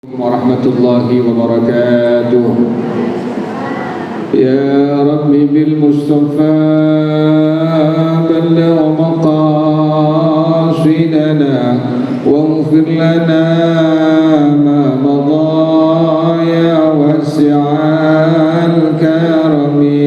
warahmatullahi wabarakatuh. Ya Rabbi bil Mustafa balligh maqasidana waghfir lana ma madha ya wasi'al karami.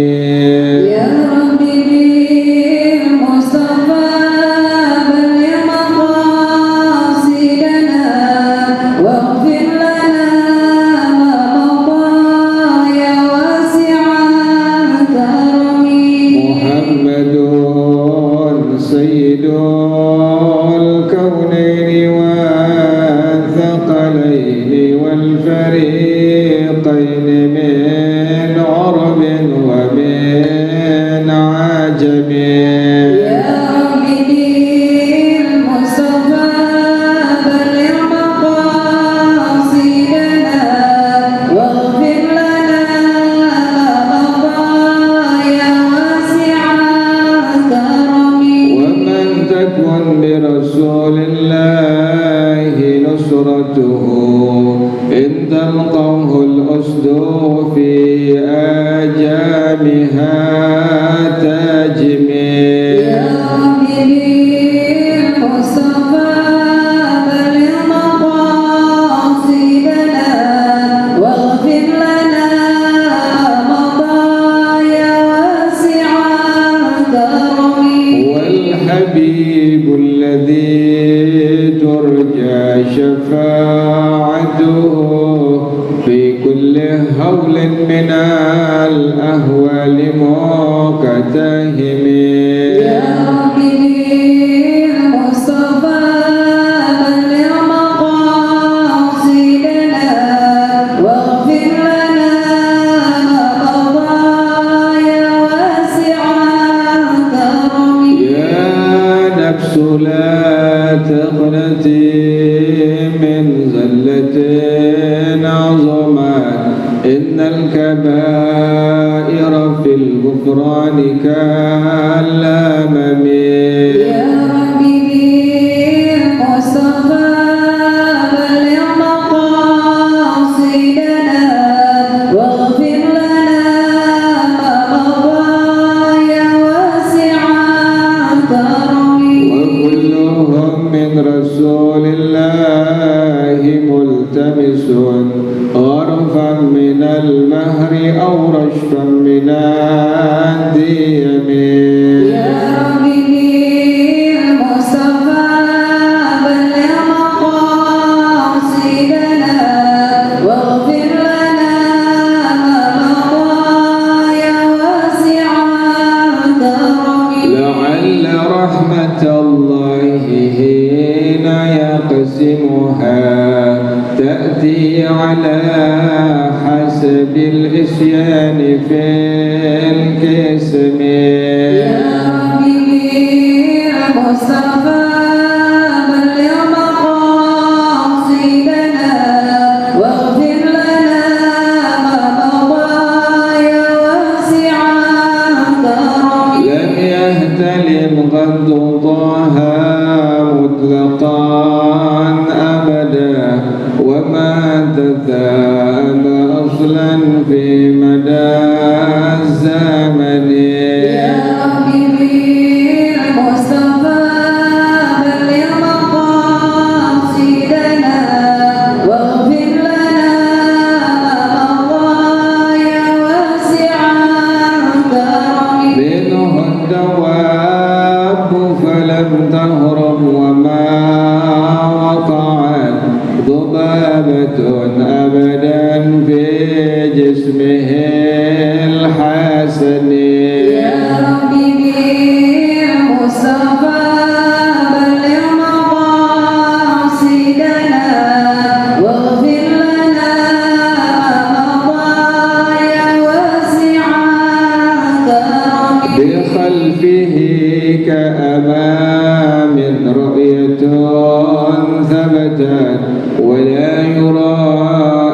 ولا يرى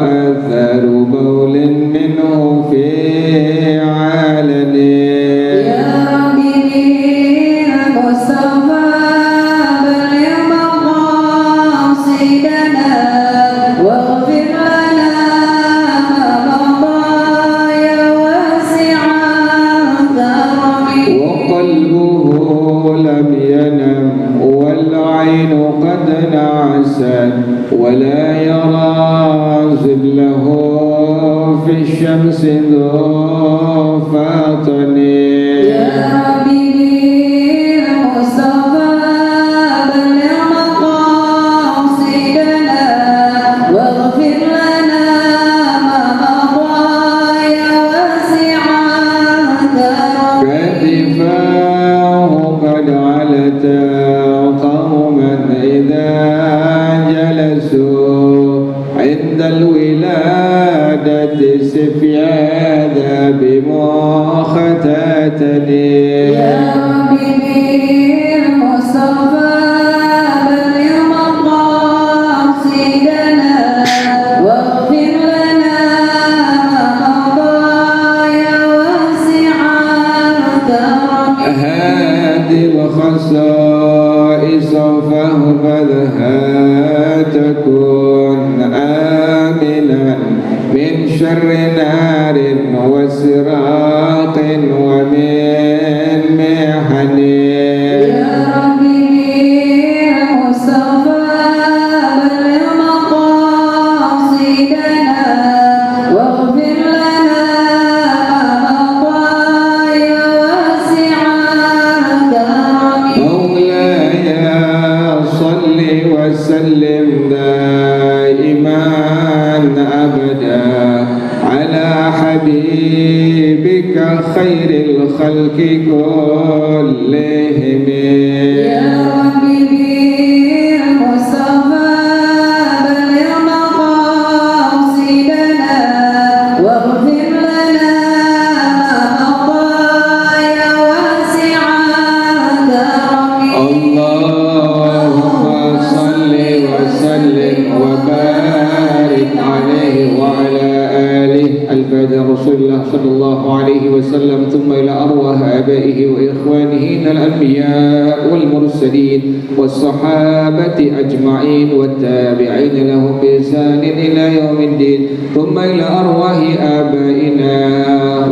أثر بول منه في عالم الشمس ذو فاطن يا ربي بالمصطفى بلغ مقاصدنا واغفر لنا ما مضى يا واسع الكرم كتفاه قد علتا قوما إذا جلسوا عند الولادة سفيادا بمختتني يا ربي بالمصطفى بلغ مقاصدنا واغفر لنا ما مضى يا واسع الكرم هذه الخصائص فاحفظها تكون آمنا من شر نار وسراق ومن محن يا ربي بالمصطفى بلغ مقاصدنا واغفر لنا ما مضى يا واسع الكرم مولاي صل وسلم دائما أبدا على حبيبك خير الخلق كلهم يا ربي بالمصطفى بلغ مقاصدنا واغفر لنا ما مضى يا واسع الكرم اللهم صل وسلم وبارك عليه وعلى آله الفاتح رسول الله صلى الله عليه وسلم ثم إلى أرواح آبائه وإخوانه من الأنبياء والمرسلين والصحابة أجمعين والتابعين لهم بإحسان إلى يوم الدين ثم إلى أرواح آبائنا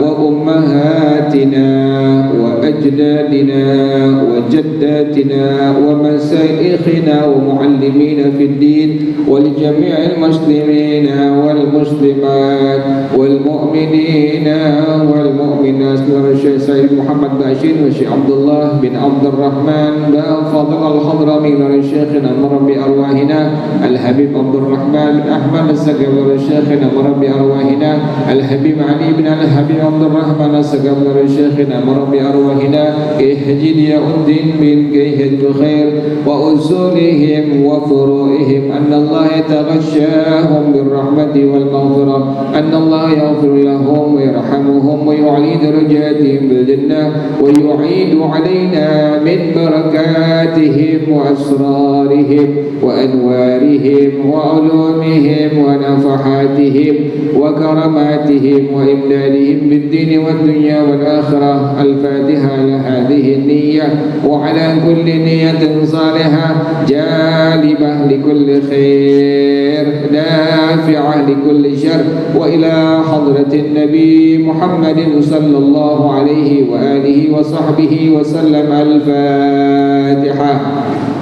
وأمهاتنا وأجدادنا وجداتنا ومشايخنا ومعلمين في الدين ولجميع المسلمين والمسلمات والمؤمنين والمؤمنات الشيخ سيد محمد باشير والشيخ عبد الله بن عبد الرحمن بن فضل الحضرمي لشيخنا مربي أرواحنا الحبيب عبد الرحمن بن أحمد السقف لشيخنا مربي أرواحنا الحبيب علي بن الحبيب عبد الرحمن السقف لشيخنا مربي أرواحنا اهجد يا الدين من كيهد الخير وأصولهم وفروعهم أن الله يتغشاهم بالرحمة والمغفرة أن الله يغفر لهم ويرحمهم ويعلي درجاتهم بالجنة ويعيد علينا من بركاتهم وأسرارهم وأنوارهم وعلومهم ونفحاتهم وكرماتهم وإمدادهم بالدين والدنيا والآخرة الفاتحة لهذه النية وعلى كل نية صالحة جالبة لكل خير دافعة لكل شر وإلى حضرة النبي محمد صلى الله عليه وآله وصحبه وسلم الفاتحة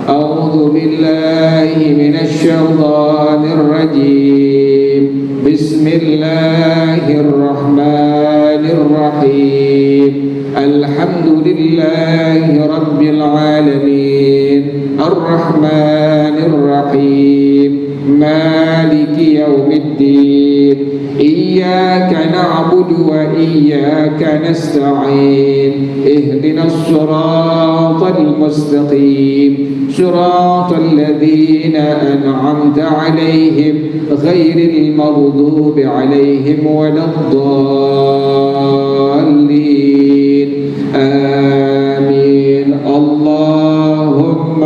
أعوذ بالله من الشيطان الرجيم بسم الله الرحمن الرحيم الحمد لله رب العالمين الرحمن الرحيم مالك يوم الدين إياك نعبد وإياك نستعين اهدنا الصراط المستقيم صراط الذين أنعمت عليهم غير المغضوب عليهم ولا الضالين آمين اللهم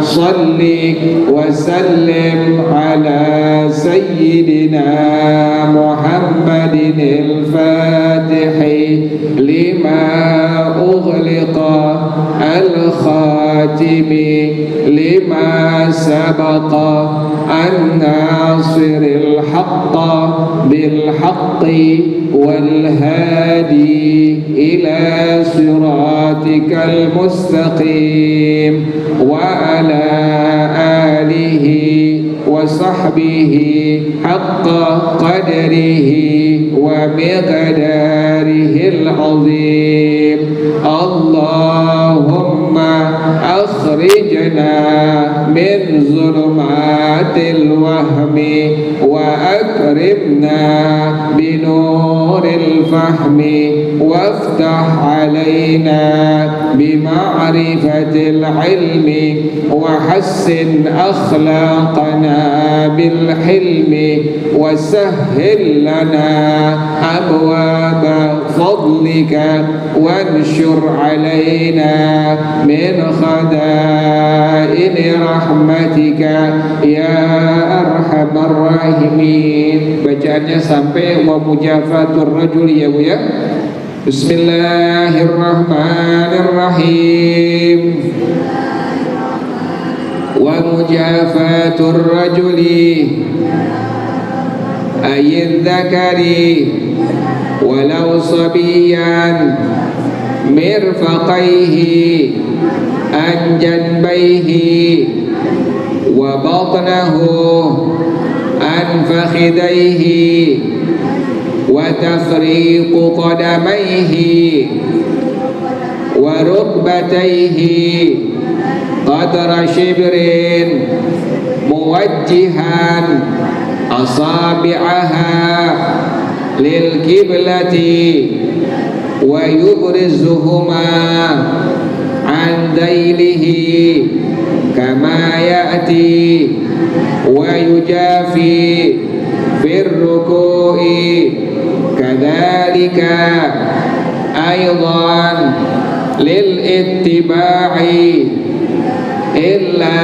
صل وسلم على سيدنا محمد الفاتح لما أغلق الخاتم لما سبق الناصر الحق بالحق والهادي إلى صراطك المستقيم وعلى آله وصحبه حق قدره ومقداره العظيم. اللهم أخرجنا من ظلمات الوهم وأكرمنا بنور الفهم وافتح علينا بمعرفة العلم وحسن أخلاقنا بالحلم وسهل لنا أبواب فضلك وانشر علينا من خزائن رحمتك يا أرحم الراحمين. Bacaannya sampai wa mujafatur rajul ya Bu ya. Bismillahirrahmanirrahim. Wa mujafatur rajuli ayy dzakari walau sabiyan mirfaqaihi an janbaihi wa batnahu an fakhidaihi wa tafriqu qadamaihi wa rukbataihi qadra shibrin muwajjihan asabi'aha lil kiblati wa yubrizuhuma an dailihi kama ya'ti wa yujafi fir ruku'i kadzalika aidan lil ittiba'i illa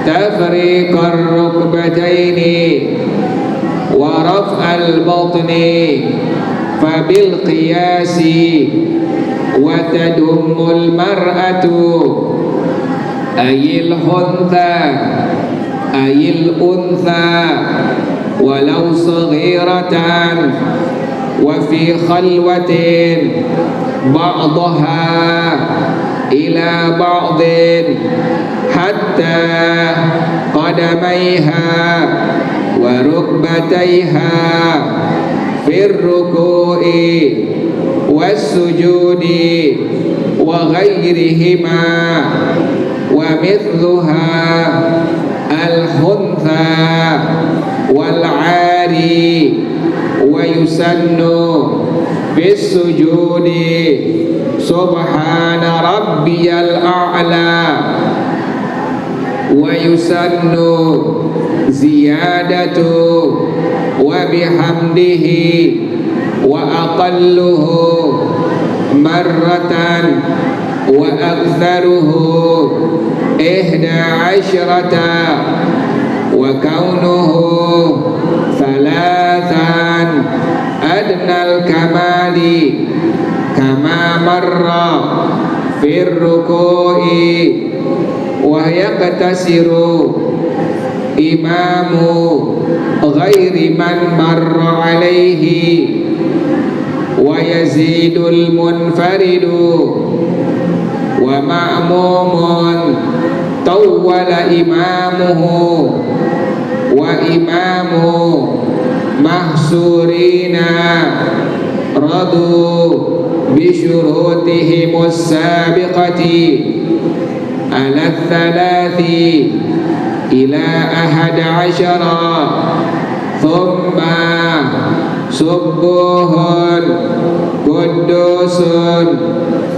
tafriqar rukbataini wa raf'al batni fabil qiyasi wa tadummul mar'atu ayil untha walau saghiratan wa fi khalwatin ba'daha ila ba'din hatta qadamaiha wa rukbataiha fir ruku'i was sujudi wa ghairihima wa mithluha al-huntha wal 'ari wa yusannu bis sujudi subhana rabbiyal a'la wa yusannu ziyadatu wa bihamdihi wa aqalluhu marratan wa aktharuhu 11 wa kaunuhu thalathan adnal kamali kama marra fir ruku'i wa yaqtasiru imamu ghairi man marra alaihi wa yazidul munfaridu wa ma'mumun tawwala imamuhu wa imamu mahsurina radu bisyurutihimus sabiqati ala thalathi ila 11 thumma subuhun kudusun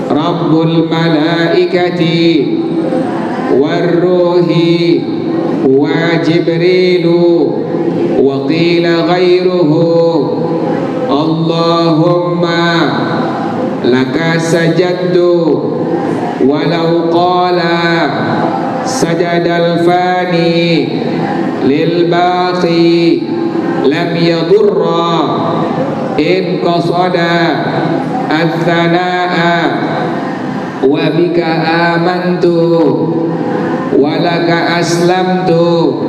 rabbul malaikati warruhi wa jibrilu wa qila ghairuhu Allahumma laka sajadtu walau qala sajadal fani lil baqi lam yadurra in qasada al-thanaa wa bika amantu wa laka aslamtu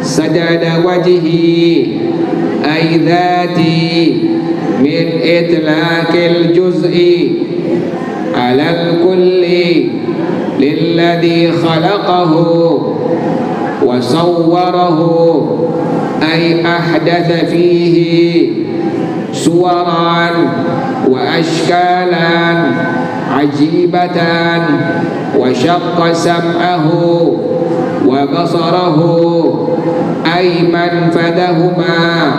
sajada wajhi aidati min itlaqil juz'i alal kulli lilladhi khalaqahu wa وصوره أي أحدث فيه صورا وأشكالا عجيبة وشق سمعه وبصره أي منفذهما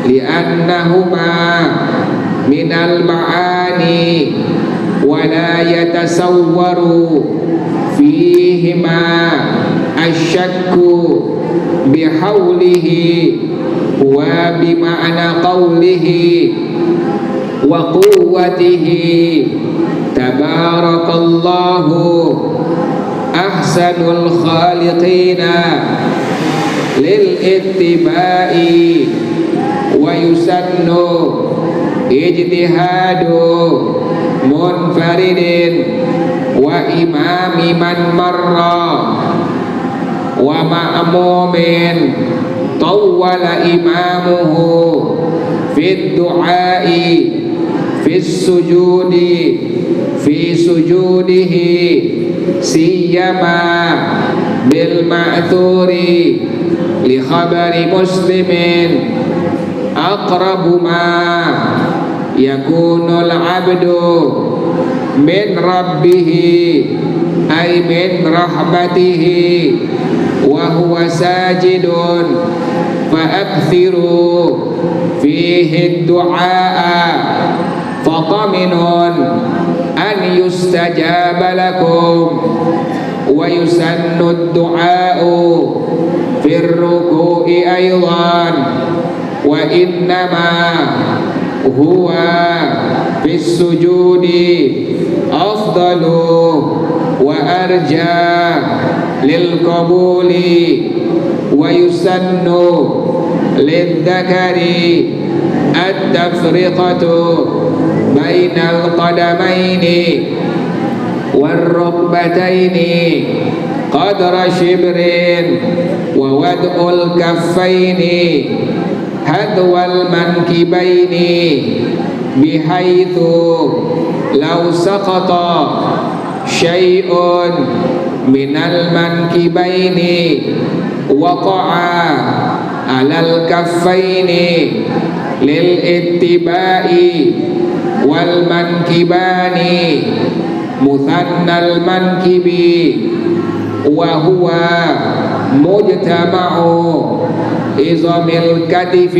لأنهما من المعاني ولا يتصور فيهما الشك بحوله وبمعنى قوله وقوته تبارك الله أحسن الخالقين للاتباع ويسن اجتهاد منفرد وإمام من مر ومأموم طول إمامه في الدعاء في السجود في سجوده سيما بالمأثور لخبر مسلم أقرب ما يكون العبد من ربه أي من رحمته وهو ساجد فأكثروا فيه الدعاء فطمن أن يستجاب لكم ويسن الدعاء في الركوع أيضا وإنما هو في السجود أفضل وأرجى للقبول ويسن للذكر التفرقة بين القدمين والركبتين قدر شبر ووضع الكفين هدو المنكبين بحيث لو سقط شيء من المنكبين وقع على الكفين للاتباع والمنكبان مثنى المنكب وهو مجتمع عظم الكتف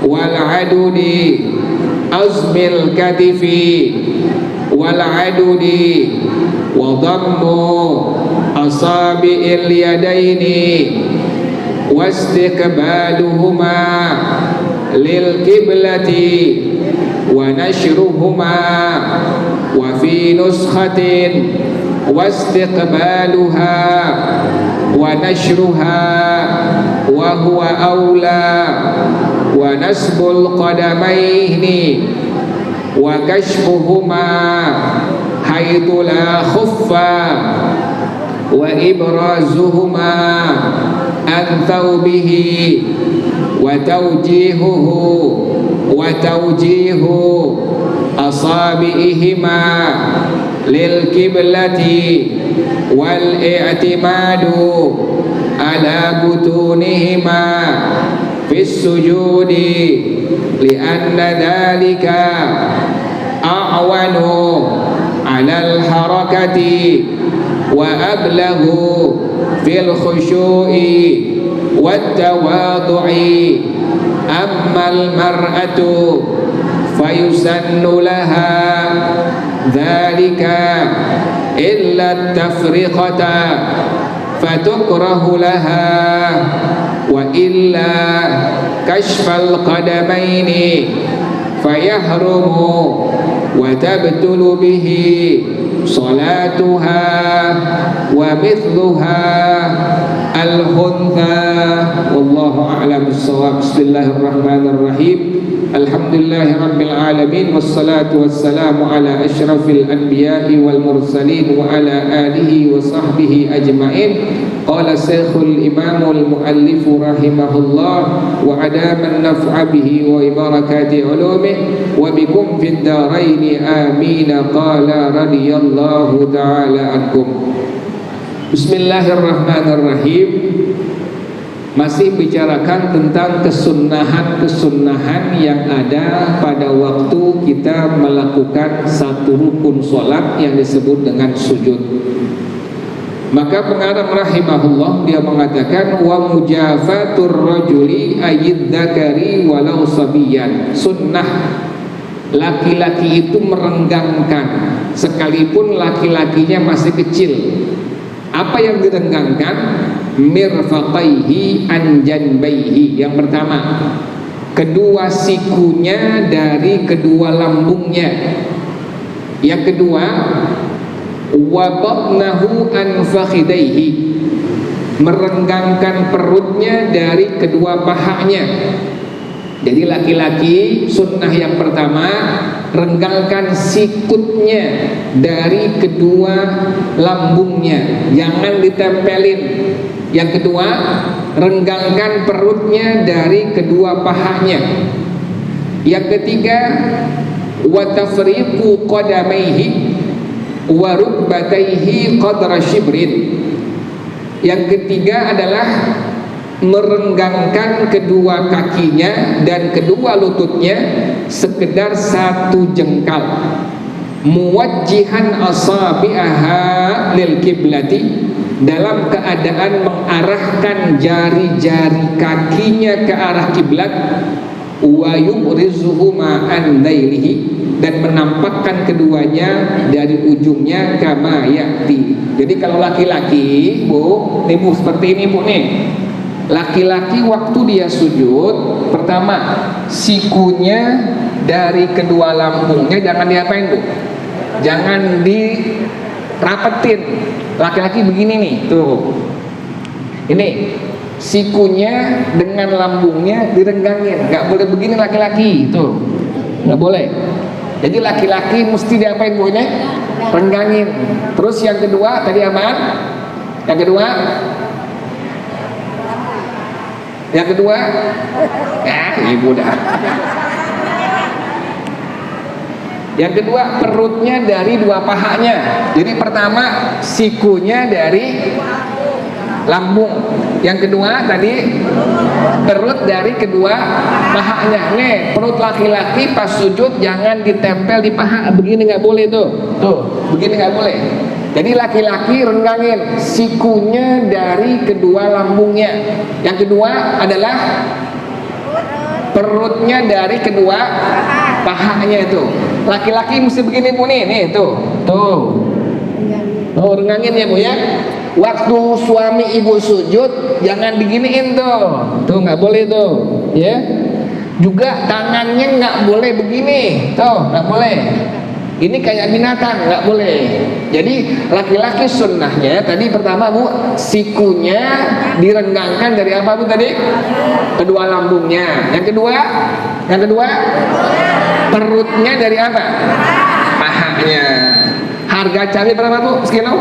والعدد عظم الكتف والعدد وضم أصابع اليدين واستقبالهما للقبلة ونشرهما وفي نسخة واستقبالها ونشرها وهو أولى ونسب القدمين وكشفهما حيث لا خف وإبرازهما عن ثوبه وتوجيه أصابعهما للقبلة والاعتماد على بطونهما في السجود لأن ذلك أعون على الحركة وأبلغ في الخشوع والتواضع أما المرأة فيسن لها ذلك إلا التفرقة فتكره لها وإلا كشف القدمين فيحرم وتبتل به صلاتها ومثلها الخنثى والله أعلم بالصواب. بسم الله الرحمن الرحيم. الحمد لله رب العالمين والصلاة والسلام على أشرف الأنبياء والمرسلين وعلى آله وصحبه أجمعين. قال الشيخ الإمام المؤلف رحمه الله وأدام النفع به وبركات علومه وبكم في الدارين آمين. قال رضي الله تعالى عنكم. Bismillahirrahmanirrahim. Masih bicarakan tentang kesunnahan-kesunnahan yang ada pada waktu kita melakukan satu rukun sholat yang disebut dengan sujud. Maka pengarang rahimahullah dia mengatakan wa mujafatur rajuli ayidzakari walau sabiyan. Sunnah laki-laki itu merenggangkan sekalipun laki-lakinya masih kecil. Apa yang direnggangkan? Mirfaqaihi an janbaihi. Yang pertama, kedua sikunya dari kedua lambungnya. Yang kedua, wa batnahu an fakhidaihi, merenggangkan perutnya dari kedua pahanya. Jadi laki-laki sunnah yang pertama, renggangkan sikutnya dari kedua lambungnya, jangan ditempelin. Yang kedua, renggangkan perutnya dari kedua pahanya. Yang ketiga, wa tafriqu qadamaihi wa rukbataihi qadra shibrin. Yang ketiga adalah merenggangkan kedua kakinya dan kedua lututnya sekedar satu jengkal, muwajjihan asabi'aha lil kiblati, dalam keadaan mengarahkan jari-jari kakinya ke arah kiblat, wa yubrizuhuma an nailihi, dan menampakkan keduanya dari ujungnya kama ya'ti. Jadi kalau laki-laki, Bu, nih Bu, seperti ini Bu nih. Laki-laki waktu dia sujud, pertama sikunya dari kedua lambungnya jangan diapain Bu? Jangan dirapetin. Laki-laki begini nih, tuh. Ini sikunya dengan lambungnya direnggangin. Nggak boleh begini laki-laki, tuh. Nggak boleh. Jadi laki-laki mesti diapain Bu ini? Renggangin. Terus yang kedua tadi apaan? Yang kedua, ibu dah. Yang kedua, perutnya dari dua pahanya. Jadi pertama sikunya dari lambung. Yang kedua tadi perut dari kedua pahanya. Nih, perut laki-laki pas sujud jangan ditempel di paha. Begini nggak boleh tuh. Tuh, begini nggak boleh. Jadi laki-laki renggangin sikunya dari kedua lambungnya. Yang kedua adalah perutnya dari kedua pahanya itu. Laki-laki mesti begini Bu nih tuh. Tuh renggangin ya Bu ya. Waktu suami ibu sujud jangan diginiin tuh. Tuh nggak boleh tuh, ya. Juga tangannya nggak boleh begini. Tuh nggak boleh. Ini kayak binatang, nggak boleh. Jadi laki-laki sunnahnya tadi pertama Bu, sikunya direnggangkan dari apa Bu tadi? Kedua lambungnya. Yang kedua, perutnya dari apa? Pahanya. Harga cabai berapa Bu? Sekilo?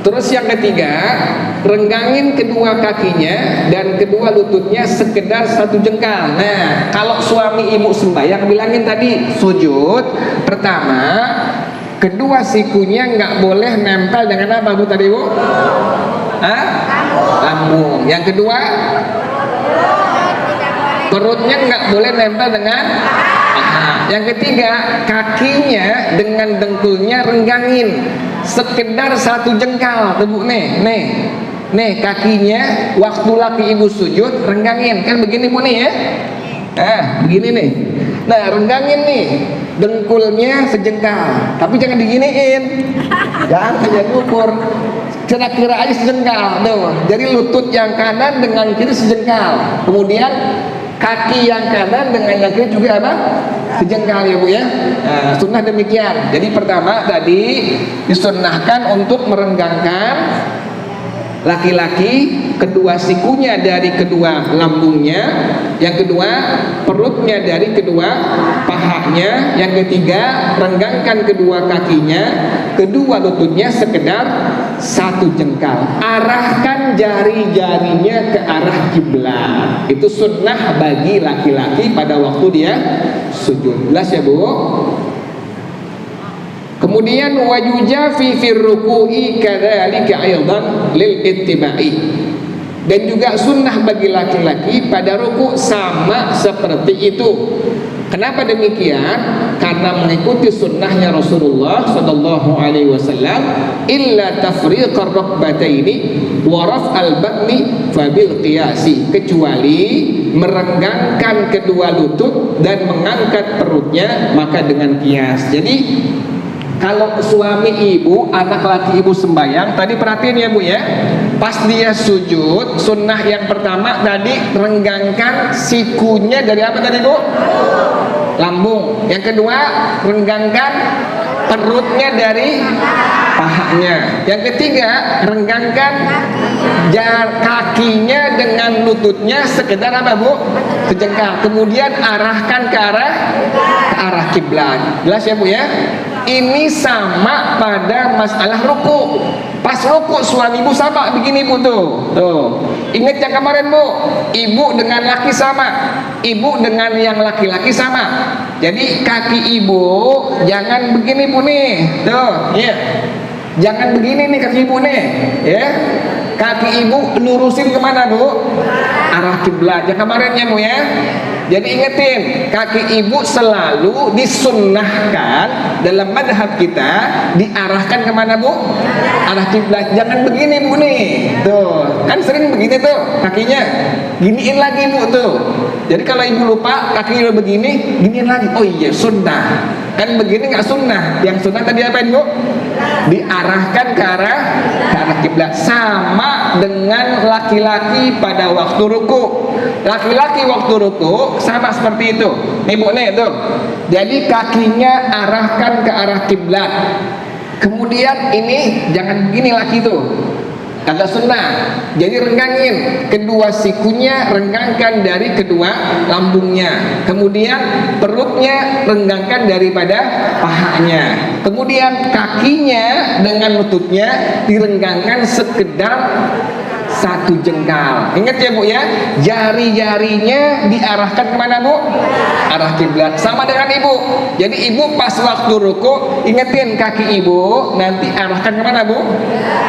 Terus yang ketiga, renggangin kedua kakinya dan kedua lututnya sekedar satu jengkal. Nah, kalau suami ibu sembahyang bilangin tadi sujud, pertama kedua sikunya nggak boleh nempel dengan apa Bu tadi Bu? Lambung. Yang kedua, perutnya nggak boleh nempel dengan Yang ketiga, kakinya dengan dengkulnya renggangin sekedar satu jengkal. Tuh nih kakinya waktu laki ibu sujud renggangin, kan begini Bu nih ya. Begini nih. Nah, renggangin nih dengkulnya sejengkal, tapi jangan diginiin. Jangan ukur. Kira-kira aja sejengkal tuh. Jadi lutut yang kanan dengan kiri sejengkal. Kemudian kaki yang kanan dengan yang kiri juga apa? Sejengkal ya Bu ya. Nah, sunnah demikian. Jadi pertama tadi disunnahkan untuk merenggangkan laki-laki kedua sikunya dari kedua lambungnya, yang kedua perutnya dari kedua pahanya, yang ketiga renggangkan kedua kakinya, kedua lututnya sekedar satu jengkal. Arahkan jari-jarinya ke arah kiblat. Itu sunnah bagi laki-laki pada waktu dia sujud. Jelas ya Bu? Kemudian wajujafi fir ruku'i kadzalika aidan lil ittiba'i. Dan juga sunnah bagi laki-laki pada ruku sama seperti itu. Kenapa demikian? Karena mengikuti sunnahnya Rasulullah sallallahu alaihi wasallam, illa tafriqar rukbataini wa raf'al batni fabil qiyasi, kecuali merenggangkan kedua lutut dan mengangkat perutnya maka dengan kias. Jadi kalau suami ibu, anak laki ibu sembahyang, tadi perhatiin ya Bu ya, pas dia sujud, sunnah yang pertama tadi renggangkan sikunya dari apa tadi Bu? Lambung. Yang kedua, renggangkan perutnya dari pahanya. Yang ketiga, renggangkan kakinya dengan lututnya sekedar apa Bu? Sejengkal. Kemudian arahkan ke arah kiblat. Jelas ya Bu ya? Ini sama pada masalah ruku. Pas ruku suami ibu sama begini Bu tuh. Ingat yang kemarin Bu, ibu dengan laki sama, ibu dengan yang laki-laki sama. Jadi kaki ibu jangan begini Bu nih. Tuh, ya. Jangan begini nih kaki ibu nih, ya. Kaki ibu lurusin kemana Bu? Arah kiblat. Yang kemarin ya Bu ya. Jadi ingetin, kaki ibu selalu disunnahkan dalam madhab kita diarahkan kemana Bu? Arah kiblat. Jangan begini Bu nih. Tuh, kan sering begini tuh kakinya. Giniin lagi Bu tuh. Jadi kalau ibu lupa kakinya begini, giniin lagi. Oh iya sunnah. Kan begini nggak sunnah. Yang sunnah tadi apa Bu? Diarahkan ke arah kiblat. Sama dengan laki-laki pada waktu ruku. Laki-laki waktu ruku sama seperti itu. Nih Bu nih tuh. Jadi kakinya arahkan ke arah kiblat. Kemudian ini jangan begini laki tuh. Kata sunnah. Jadi renggangin kedua sikunya, renggangkan dari kedua lambungnya. Kemudian perutnya renggangkan daripada pahanya. Kemudian kakinya dengan lututnya direnggangkan sekedar satu jengkal. Ingat ya Bu ya, jari-jarinya diarahkan kemana Bu? Arah kiblat. Sama dengan ibu. Jadi ibu pas waktu ruku ingetin kaki ibu nanti arahkan kemana Bu?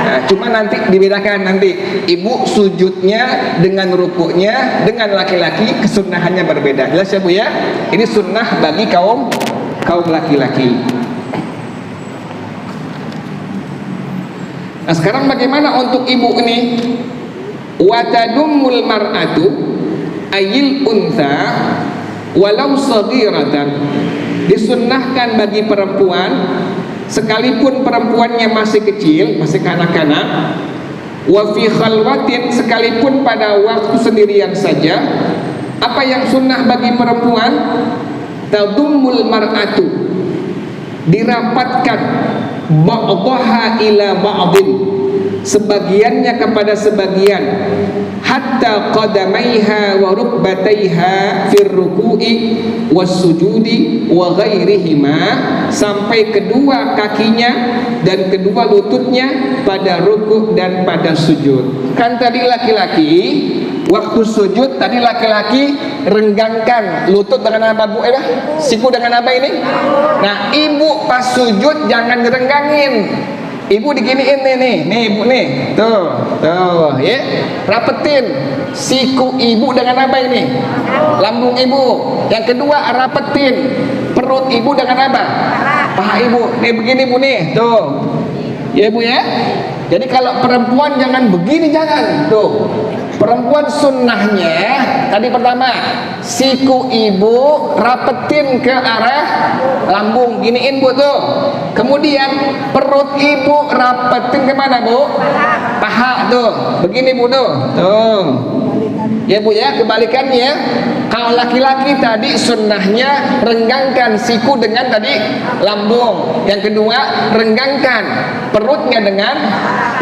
Nah, cuma nanti dibedakan nanti ibu sujudnya dengan rukunya dengan laki-laki kesunahannya berbeda. Jelas ya Bu ya? Ini sunnah bagi kaum laki-laki. Nah sekarang bagaimana untuk ibu ini? Watadummul mar'atu ayil untha walau saghiratan. Disunnahkan bagi perempuan sekalipun perempuannya masih kecil, masih kanak-kanak, wa fi khalwatin, sekalipun pada waktu sendirian saja. Apa yang sunnah bagi perempuan? Tadummul mar'atu, dirapatkan ba'daha ila ba'din, sebagiannya kepada sebagian, hatta qadamaiha wa rukbataiha fir ruku'i was sujudi wa ghairihima, sampai kedua kakinya dan kedua lututnya pada ruku' dan pada sujud. Kan tadi laki-laki waktu sujud tadi laki-laki renggangkan lutut dengan apa Bu? Siku dengan apa ini? Nah ibu pas sujud jangan direnggangin. Ibu diginiin nih ibu nih, tuh, ya, rapetin siku ibu dengan apa ini? Lambung ibu. Yang kedua rapetin perut ibu dengan apa? Paha ibu. Nih begini Bu nih, tuh, ya Bu ya. Jadi kalau perempuan jangan begini, jangan, tuh. Perempuan sunnahnya tadi pertama siku ibu rapetin ke arah lambung, giniin Bu tuh. Kemudian perut ibu rapetin kemana Bu? Paha tuh, begini Bu tuh. Ya Bu ya, kebalikannya. Kalau laki-laki tadi sunnahnya renggangkan siku dengan tadi lambung. Yang kedua renggangkan perutnya dengan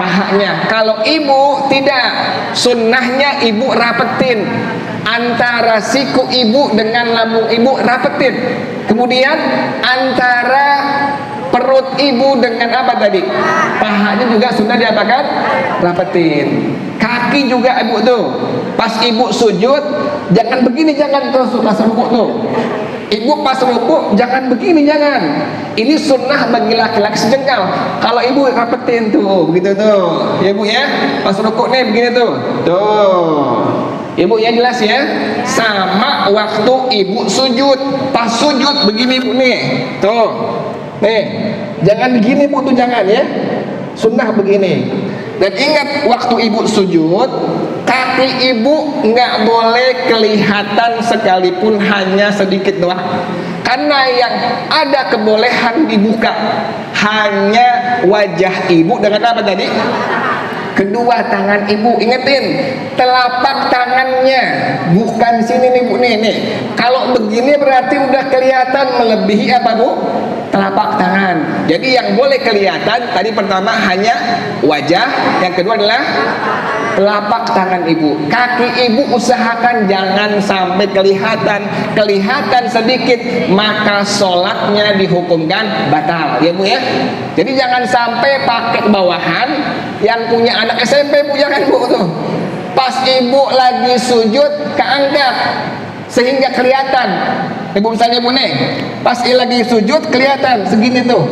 pahanya. Kalau ibu tidak, sunnahnya ibu rapetin antara siku ibu dengan lambung ibu, rapetin. Kemudian antara Perut ibu dengan apa tadi? Pahanya juga sudah diapakan? Rapetin. Kaki juga ibu tuh. Pas ibu sujud, jangan begini, jangan tuh pas rukuk tuh. Ibu pas rukuk jangan begini, jangan. Ini sunnah bagi laki-laki sejengkal. Kalau ibu rapetin tuh, begitu tuh. Ya ibu ya, pas rukuk nih begini tuh. Tuh. Ibu ya jelas ya. Sama waktu ibu sujud, pas sujud begini ibu nih. Tuh. Nih, jangan begini bu tuh, jangan ya. Sunnah begini. Dan ingat waktu ibu sujud, kaki ibu nggak boleh kelihatan sekalipun hanya sedikit doang. Karena yang ada kebolehan dibuka hanya wajah ibu dengan apa tadi? Kedua tangan ibu. Ingetin, telapak tangannya, bukan sini nih bu nih. Kalau begini berarti udah kelihatan melebihi apa bu? Telapak tangan. Jadi yang boleh kelihatan tadi pertama hanya wajah, yang kedua adalah telapak tangan ibu. Kaki ibu usahakan jangan sampai kelihatan sedikit, maka sholatnya dihukumkan batal ya bu ya. Jadi jangan sampai pakai bawahan. Yang punya anak SMP bu, jangan bu tuh. Pas ibu lagi sujud keangkat sehingga kelihatan. Ibu misalnya bu nih, pas lagi sujud kelihatan segini tuh,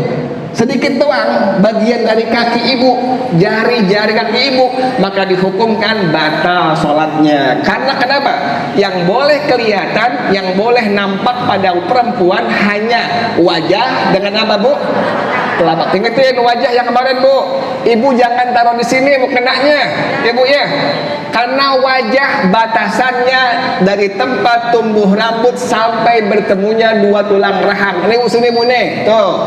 sedikit doang bagian dari kaki ibu, jari-jari kaki ibu, maka dihukumkan batal sholatnya. Karena kenapa? Yang boleh kelihatan, yang boleh nampak pada perempuan hanya wajah dengan apa bu? Telapak. Ingetin wajah yang kemarin bu, ibu jangan taruh di sini bu kenanya, ya bu ya. Karena wajah batasannya dari tempat tumbuh rambut sampai bertemunya dua tulang rahang. Ini bu sini bu nih, tuh.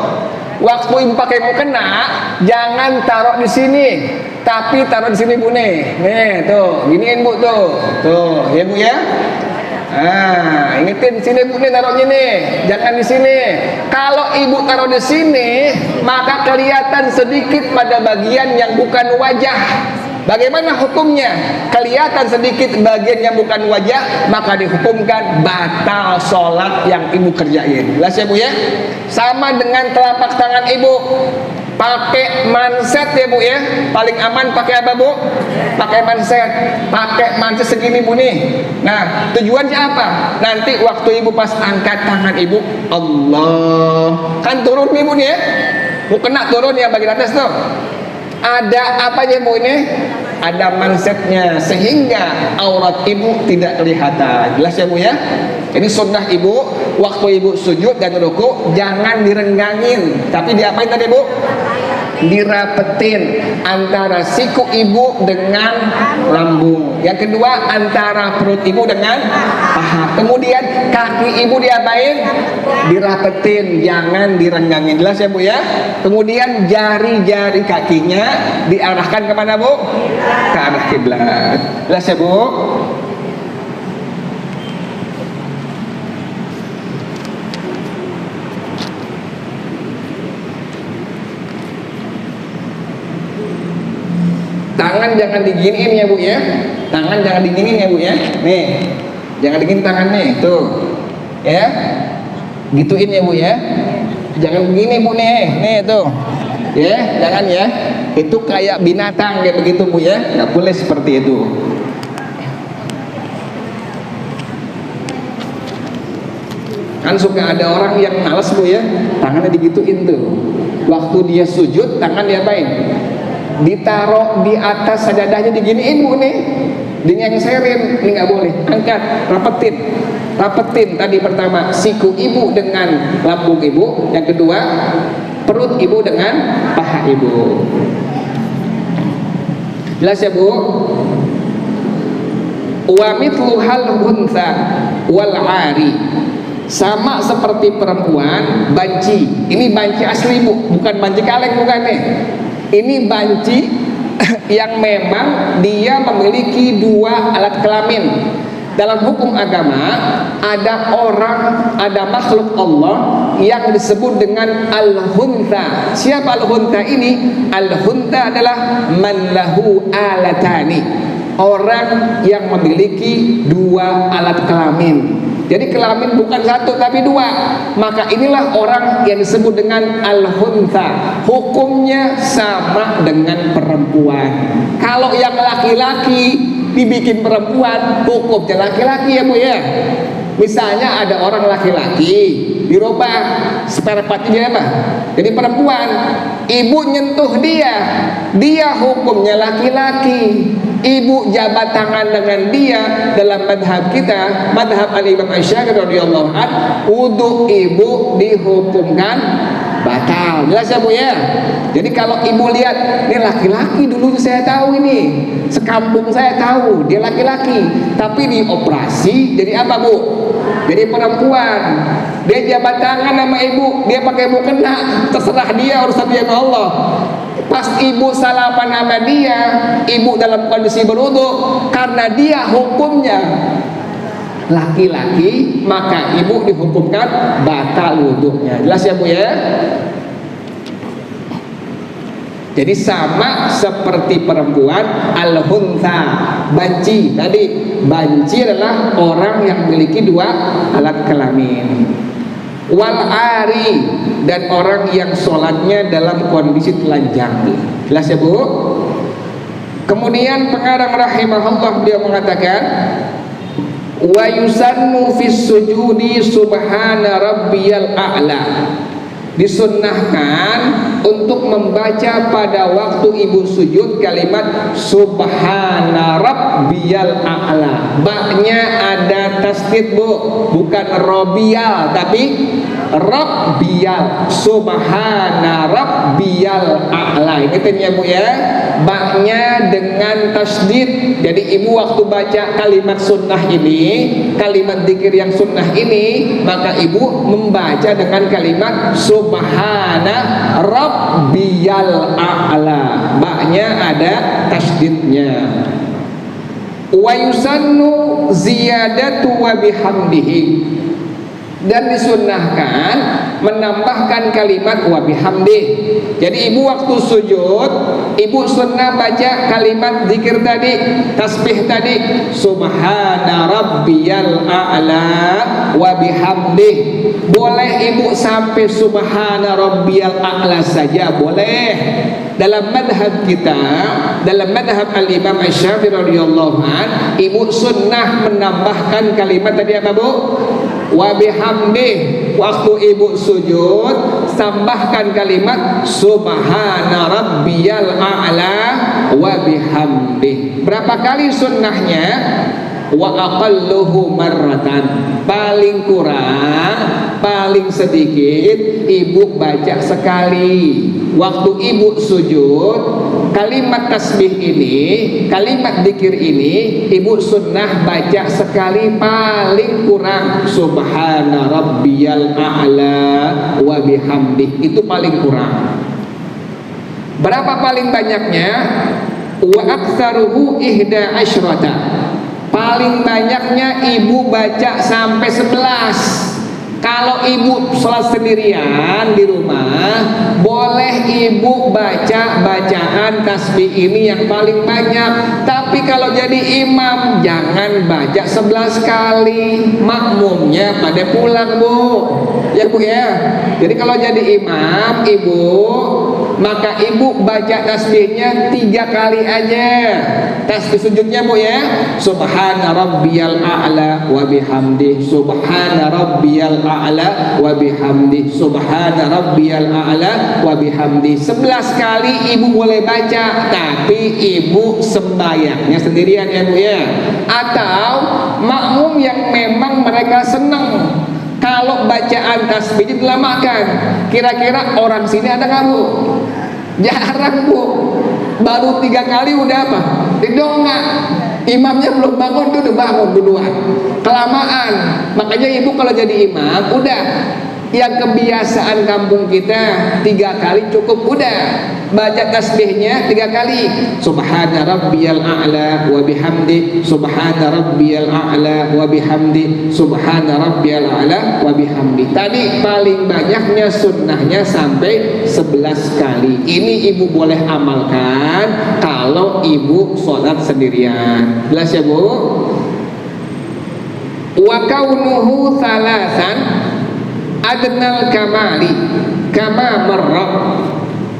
Waktu ibu pakai mukena, jangan taruh di sini, tapi taruh di sini bu nih. Nih tuh, giniin bu tuh, ya bu ya. Nah, ingetin sini bu nih taruhnya nih, jangan di sini. Kalau ibu taruh di sini, maka kelihatan sedikit pada bagian yang bukan wajah. Bagaimana hukumnya? Kelihatan sedikit bagian yang bukan wajah, maka dihukumkan batal sholat yang ibu kerjain. Jelas ya bu ya? Sama dengan telapak tangan ibu, pakai manset ya bu ya. Paling aman pakai apa bu? Pakai manset. Pakai manset segini bu nih. Nah tujuannya apa? Nanti waktu ibu pas angkat tangan ibu, Allah, kan turun ibu nih ya. Bu kena turun ya bagian atas tuh. Ada apa ya bu ini? Ada mansetnya sehingga aurat ibu tidak kelihatan. Jelas ya bu ya? Ini sunnah ibu, waktu ibu sujud dan ruku jangan direnggangin, tapi diapain tadi bu? Dirapetin antara siku ibu dengan lambung. Yang kedua antara perut ibu dengan paha. Kemudian kaki ibu diapain? Dirapetin, jangan direnggangin. Jelas ya bu ya? Kemudian jari-jari kakinya diarahkan kemana bu? Ke arah kiblat. Jelas ya bu? Tangan jangan diginiin ya bu ya. Tangan jangan diginiin ya bu ya. Nih, jangan diginiin tangan nih, tuh. Ya, gituin ya bu ya. Jangan begini bu nih tuh. Ya, jangan ya. Itu kayak binatang kayak begitu bu ya. Nggak boleh seperti itu. Kan suka ada orang yang males bu ya, tangannya digituin tuh. Waktu dia sujud, tangan diapain? Ditaruh di atas sajadahnya diginiin bu nih, dinyengserin. Ini nggak boleh. Angkat, rapetin tadi pertama siku ibu dengan lambung ibu, yang kedua perut ibu dengan paha ibu. Jelas ya bu? Wa mithlu hal untha wal ari, sama seperti perempuan banci. Ini banci asli bu, bukan banci kaleng, bukan nih. Ini banci yang memang dia memiliki dua alat kelamin. Dalam hukum agama ada orang, ada makhluk Allah yang disebut dengan al-huntha. Siapa al-huntha ini? Al-huntha adalah man lahu alatani, orang yang memiliki dua alat kelamin. Jadi kelamin bukan satu tapi dua. Maka inilah orang yang disebut dengan al-huntha. Hukumnya sama dengan perempuan. Kalau yang laki-laki dibikin perempuan, hukumnya laki-laki ya Bu ya. Misalnya ada orang laki-laki dirubah spare partnya apa? Jadi perempuan, ibu nyentuh dia hukumnya laki-laki. Ibu jabat tangan dengan dia dalam madhab kita, madhab al-Imam Asy-Syafi'i radhiyallahu anhu, wudu ibu dihukumkan batal. Jelas ya Bu ya? Jadi kalau ibu lihat, ini laki-laki dulu saya tahu ini, sekampung saya tahu dia laki-laki, tapi dioperasi jadi apa Bu? Jadi perempuan. Dia jabat tangan sama ibu, dia pakai mukena, terserah dia, urusan dia sama Allah. Pas ibu salaman sama dia, ibu dalam kondisi berwudu, karena dia hukumnya laki-laki, maka ibu dihukumkan batal wudunya. Jelas ya Bu ya? Jadi sama seperti perempuan, al-huntha, banci. Tadi banci adalah orang yang memiliki dua alat kelamin. Wal ari, dan orang yang sholatnya dalam kondisi telanjang. Jelas ya Bu? Kemudian pengarang rahimahullah dia mengatakan, wa yusannu fis sujudi subhana rabbiyal a'la. Disunnahkan untuk membaca pada waktu ibu sujud kalimat subhana rabbiyal a'la. Ba-nya ada tasdid Bu, bukan robial tapi rabbiyal. Subhana rabbiyal a'la. Ingatnya Bu ya, ba-nya dengan tasdid. Jadi ibu waktu baca kalimat sunnah ini, kalimat dzikir yang sunnah ini, maka ibu membaca dengan kalimat subhana rabbiyal a'la. Ba-nya ada tasdidnya. Wa yusannu ziyadatu wa bihamdihi, dan disunnahkan menambahkan kalimat wa bihamdih. Jadi ibu waktu sujud, ibu sunnah baca kalimat zikir tadi, tasbih tadi, subhana rabbiyal a'la wa bihamdih. Boleh ibu sampai subhana rabbiyal a'la saja boleh. Dalam madhab kita, dalam madhab al-Imam Asy-Syafi'i radhiyallahu an, ibu sunnah menambahkan kalimat tadi apa Bu? Wa bihamdih. Waktu ibu sujud, tambahkan kalimat subhana rabbiyal a'la wa bihamdih. Berapa kali sunnahnya? Wa aqalluhu marratan. Paling kurang, paling sedikit ibu baca sekali. Waktu ibu sujud, kalimat tasbih ini, kalimat dzikir ini, ibu sunnah baca sekali, paling kurang subhana rabbiyal a'la wa bihamdih. Itu paling kurang. Berapa paling banyaknya? Wa aktsaruhu ihda asyrata. Paling banyaknya ibu baca sampai 11. Kalau ibu sholat sendirian di rumah, boleh ibu baca bacaan tasbih ini yang paling banyak. Tapi kalau jadi imam, jangan baca 11 kali. Makmumnya pada pulang Bu. Ya Bu ya. Jadi kalau jadi imam, ibu, maka ibu baca tasbihnya 3 kali aja. Tasbih sujudnya Bu ya, subhana rabbiyal a'la wa bihamdih, subhana rabbiyal a'la wa bihamdih, subhana rabbiyal a'la wa bihamdih. 11 kali ibu boleh baca, tapi ibu sembahyangnya sendirian ya Bu ya. Atau makmum yang memang mereka senang kalau bacaan tasbih dilamakan. Kira-kira orang sini ada nggak Bu? Jarang Bu. Baru 3 kali udah apa? Didongak. Imamnya belum bangun, dia udah bangun duluan. Kelamaan. Makanya ibu kalau jadi imam, udah, yang kebiasaan kampung kita 3 kali cukup, udah. Baca tasbihnya 3 kali. Subhana rabbiyal a'la wa bihamdi, subhana rabbiyal a'la wa bihamdi, subhana rabbiyal a'la wa bihamdi. Tadi paling banyaknya sunnahnya sampai 11 kali. Ini ibu boleh amalkan kalau ibu sholat sendirian. Jelas ya Bu? wa kaunuhu thalathan adnal kamali kama marra,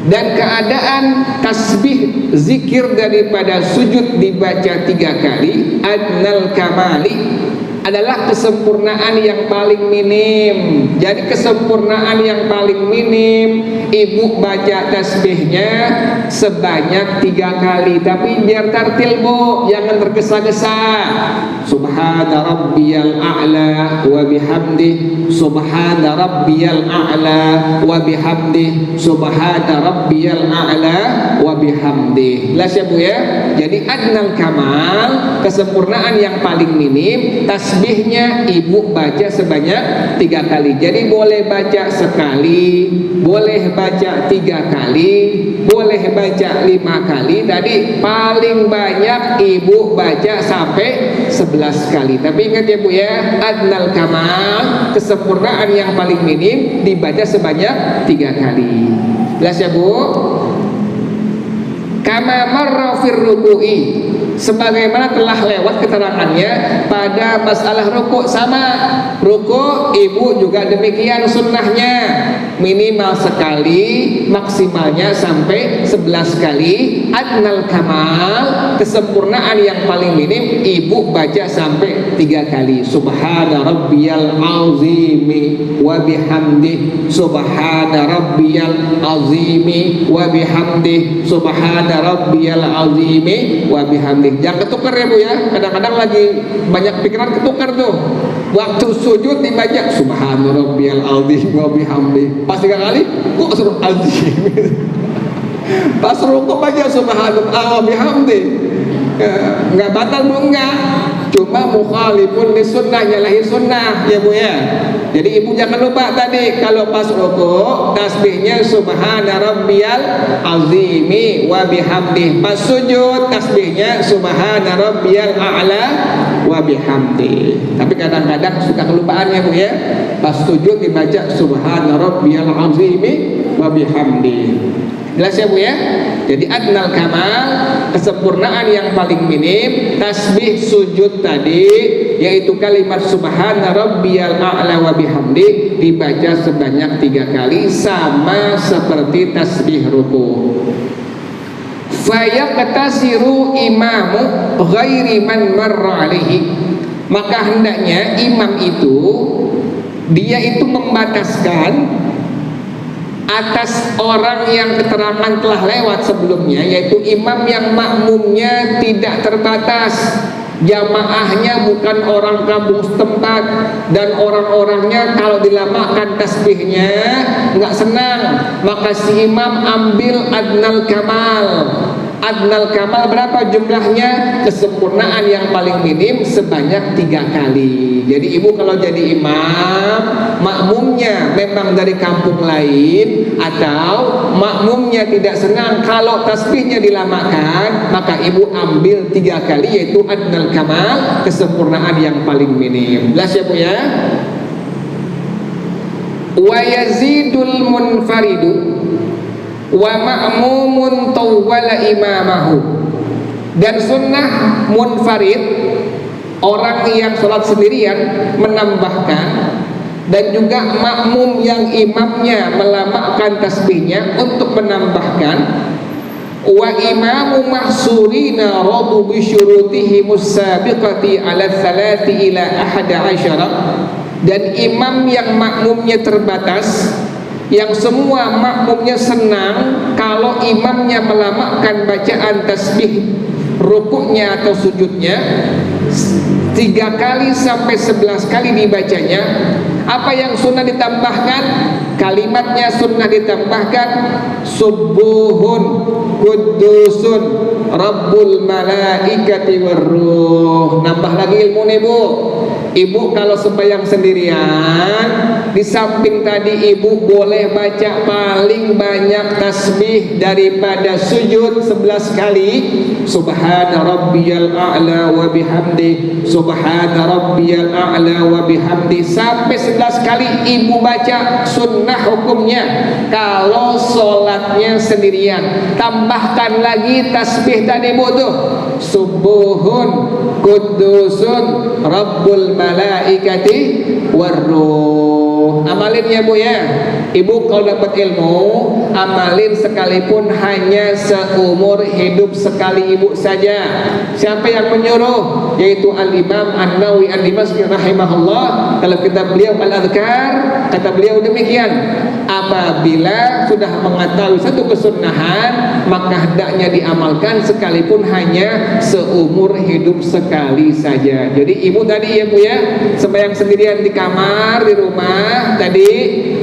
dan keadaan tasbih zikir daripada sujud dibaca 3 kali adnal kamali adalah kesempurnaan yang paling minim. Jadi kesempurnaan yang paling minim, ibu baca tasbihnya sebanyak 3 kali, tapi biar tartil bu, jangan tergesa-gesa. Subhana rabbiyal a'la wa bihamdih, subhana rabbiyal a'la wa bihamdih, subhana rabbiyal a'la wa bihamdih. Jelas ya bu ya. Jadi adnal kamal, kesempurnaan yang paling minim, tasbihnya ibu baca sebanyak 3 kali. Jadi boleh baca sekali, boleh baca 3 kali, boleh baca 5 kali. Tadi paling banyak ibu baca sampai 11 kali. Tapi ingat ya bu ya, adnal kamal, kesempurnaan yang paling minim dibaca sebanyak 3 kali. Jelas ya bu? Kama marra fir ruku'i, sebagaimana telah lewat keterangannya pada masalah rukuk. Sama rukuk ibu juga demikian sunnahnya, minimal sekali, maksimalnya sampai 11 kali. Adnal kamal, kesempurnaan yang paling minim, ibu baca sampai 3 kali. Subhana rabbiyal azimi wa bihamdih, subhana rabbiyal azimi wa bihamdih, subhana rabbiyal azimi wa bihamdih. Jangan ketukar ya bu ya, kadang-kadang lagi banyak pikiran ketukar tuh. Waktu sujud dibaca subhana rabbiyal azim wa bihamdih, pas 3 kali kok suruh azim. Pas rukuk baca subhanallah wa bihamdih, enggak batal bu, enggak, cuma mukhalifun li sunnah, nyalahin sunnah ya bu ya. Jadi ibu jangan lupa tadi kalau pas rukuk tasbihnya subhana rabbiyal azimi wa bihamdih, pas sujud tasbihnya subhana rabbiyal a'la wa bihamdih. Tapi kadang-kadang suka kelupaan ya bu ya, pas sujud dibaca subhana rabbiyal azimi wa bihamdih. Jelas ya bu ya. Jadi adnal kamal, kesempurnaan yang paling minim, tasbih sujud tadi yaitu kalimat subhana rabbiyal a'la wa bihamdi dibaca sebanyak 3 kali, sama seperti tasbih ruku. Fayaqtasiru imamu ghairi man marra alaihi, maka hendaknya imam itu dia itu membataskan atas orang yang keterangan telah lewat sebelumnya, yaitu imam yang makmumnya tidak terbatas, jamaahnya bukan orang kampung setempat, dan orang-orangnya kalau dilamakan tasbihnya nggak senang, maka si imam ambil adnal kamal. Adnal kamal berapa jumlahnya? Kesempurnaan yang paling minim sebanyak 3 kali. Jadi ibu kalau jadi imam, makmumnya memang dari kampung lain atau makmumnya tidak senang kalau tasbihnya dilamakan, maka ibu ambil 3 kali, yaitu adnal kamal, kesempurnaan yang paling minim. Jelas ya bu ya? Wa yazidul munfaridu wa ma'mumun tawwala imamahu, dan sunnah munfarid, orang yang sholat sendirian menambahkan, dan juga makmum yang imamnya melamakan tasbihnya untuk menambahkan. Wa imamu mahsurina radu bisyurutihi musabiqati ala 3 ila 11, dan imam yang makmumnya terbatas, yang semua makmumnya senang kalau imamnya melamakan bacaan tasbih rukuknya atau sujudnya 3 kali sampai 11 kali dibacanya. Apa yang sunnah ditambahkan? Kalimatnya sunnah ditambahkan subuhun kudusun rabbul malaikati warruh. Nambah lagi ilmu nih bu. Ibu kalau sembahyang sendirian, di samping tadi ibu boleh baca paling banyak tasbih daripada sujud 11 kali. Subhana rabbiyal a'la wa bihamdi, subhana rabbiyal a'la wa bihamdi, sampai 11 kali ibu baca. Sunnah hukumnya kalau sholatnya sendirian, tambahkan lagi tasbih tadi bu tuh, subuhun kudusun rabbul malaikati warruh. Amalin ya Bu ya. Ibu kalau dapat ilmu, amalin sekalipun hanya seumur hidup sekali ibu saja. Siapa yang menyuruh? Yaitu Al-Imam An-Nawawi Ad-Dimashqi rahimahullah. Kalau kita beliau Al-Adhkar, kata beliau demikian, apabila sudah mengetahui satu kesunahan, maka hendaknya diamalkan sekalipun hanya seumur hidup sekali saja. Jadi ibu tadi ya Bu ya, sembahyang sendirian di kamar, di rumah tadi,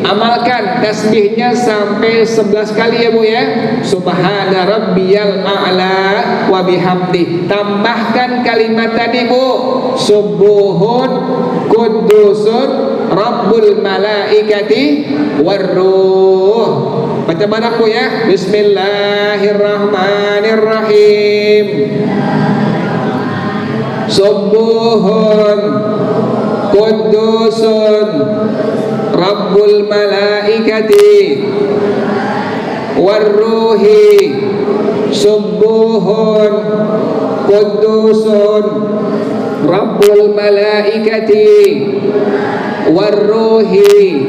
amalkan tasbihnya sampai 11 kali ya Bu ya. Subhana rabbiyal a'la wa bihamdi. Tambahkan kalimat tadi Bu, subuhun kudusun rabbul malaikati warruh. Baca bareng Bu ya. Bismillahirrahmanirrahim. Subuhun kudusun rabbul malaikati warruhi. Subuhun kudusun rabbul malaikati warruhi.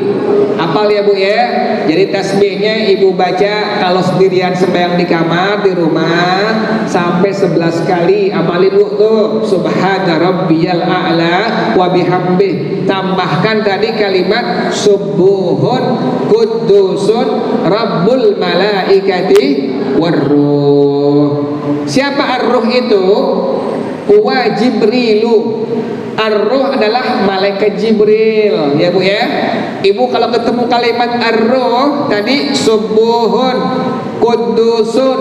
Hafal ya Bu ya. Jadi tasbihnya ibu baca kalau sendirian sembahyang di kamar, di rumah sampai 11 kali. Amalin Bu tuh, subhana rabbiyal a'la wa bihamdih. Tambahkan tadi kalimat subuhun kudusun rabbul malaikati warruh. Siapa ar-ruh itu? Huwa Jibrilu. Ar-ruh adalah malaikat Jibril ya Bu ya. Ibu kalau ketemu kalimat ar-ruh tadi, subuhun kudusun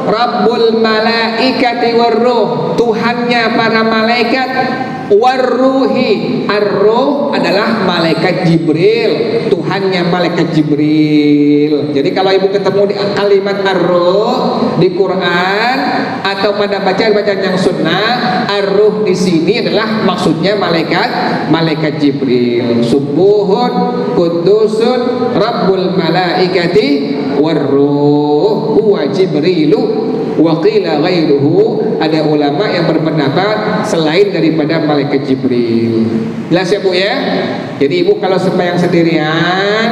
rabbul malaikati warruh, Tuhannya para malaikat, warruhi, ar-ruh adalah malaikat Jibril, Tuhannya malaikat Jibril. Jadi kalau ibu ketemu di kalimat ar-ruh di Quran atau pada bacaan yang sunnah, ar-ruh di sini adalah maksudnya malaikat Jibril. Subuhun kudusun rabbul malaikati warruh huwa Jibrilu wa qila ghairuhu. Ada ulama yang berpendapat selain daripada malaikat Jibril. Jelas ya Bu ya. Jadi ibu kalau sembahyang sendirian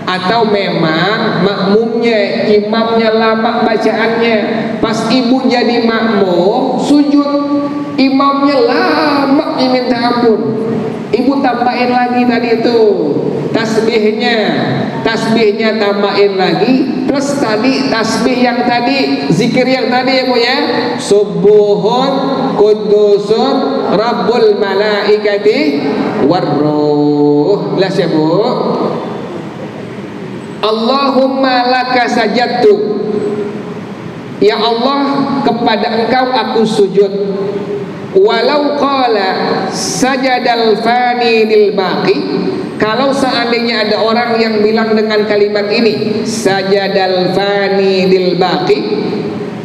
atau memang makmumnya, imamnya lama bacaannya, pas ibu jadi makmum sujud, imamnya lama minta ampun, ibu tambahin lagi tadi itu tasbihnya tambahin lagi, plus tadi tasbih yang tadi, zikir yang tadi ya Bu ya, subuhun kudusun rabbul malaikati warruh. Jelas ya Bu. Allahumma laka sajadtu, ya Allah kepada engkau aku sujud. Walau qala sajadal fani lil baqi, kalau seandainya ada orang yang bilang dengan kalimat ini, sajadal fani lil baqi,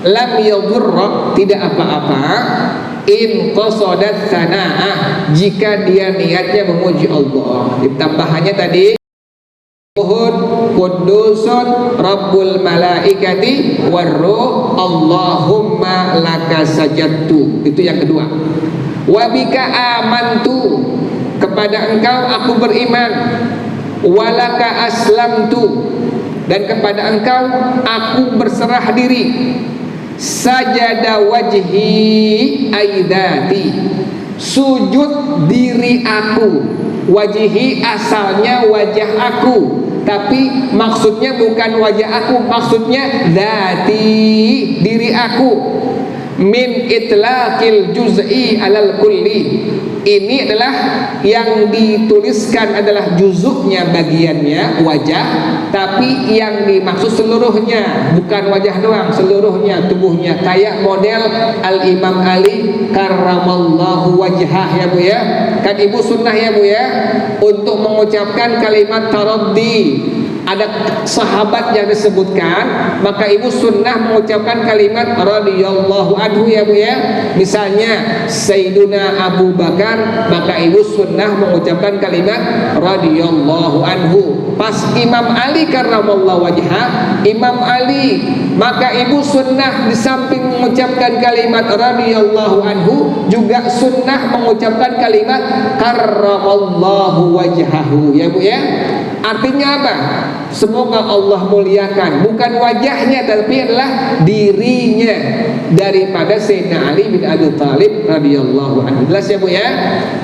lam yadurra, tidak apa-apa, in qasadat sana'ah, jika dia niatnya memuji Allah. Tambahannya tadi kudusun rabbul malaikati warruh Allahumma laka sajadtu. Itu yang kedua. Wabika amantu, kepada engkau aku beriman. Walaka aslamtu, dan kepada engkau aku berserah diri. Sajada wajhi aidati, sujud diri aku. Wajhi asalnya wajah aku, tapi maksudnya bukan wajah aku, maksudnya dzati, diri aku. Min itlaqil juz'i alal kulli, ini adalah yang dituliskan adalah juzuknya, bagiannya wajah, tapi yang dimaksud seluruhnya, bukan wajah doang, seluruhnya tubuhnya. Kayak model Al-Imam Ali karramallahu wajhah ya Bu ya. Kan ibu sunnah ya Bu ya, untuk mengucapkan kalimat taraddi ada sahabat yang disebutkan, maka ibu sunnah mengucapkan kalimat radhiyallahu anhu ya Bu ya. Misalnya Sayyiduna Abu Bakar, maka ibu sunnah mengucapkan kalimat radhiyallahu anhu. Pas Imam Ali karramallahu wajhah, Imam Ali, maka ibu sunnah di samping mengucapkan kalimat radhiyallahu anhu juga sunnah mengucapkan kalimat karramallahu wajhahu ya Bu ya. Artinya apa? Semoga Allah muliakan bukan wajahnya tapi adalah dirinya daripada Sayyidina Ali bin Abi Thalib radhiyallahu anhu. Jelas ya Bu ya?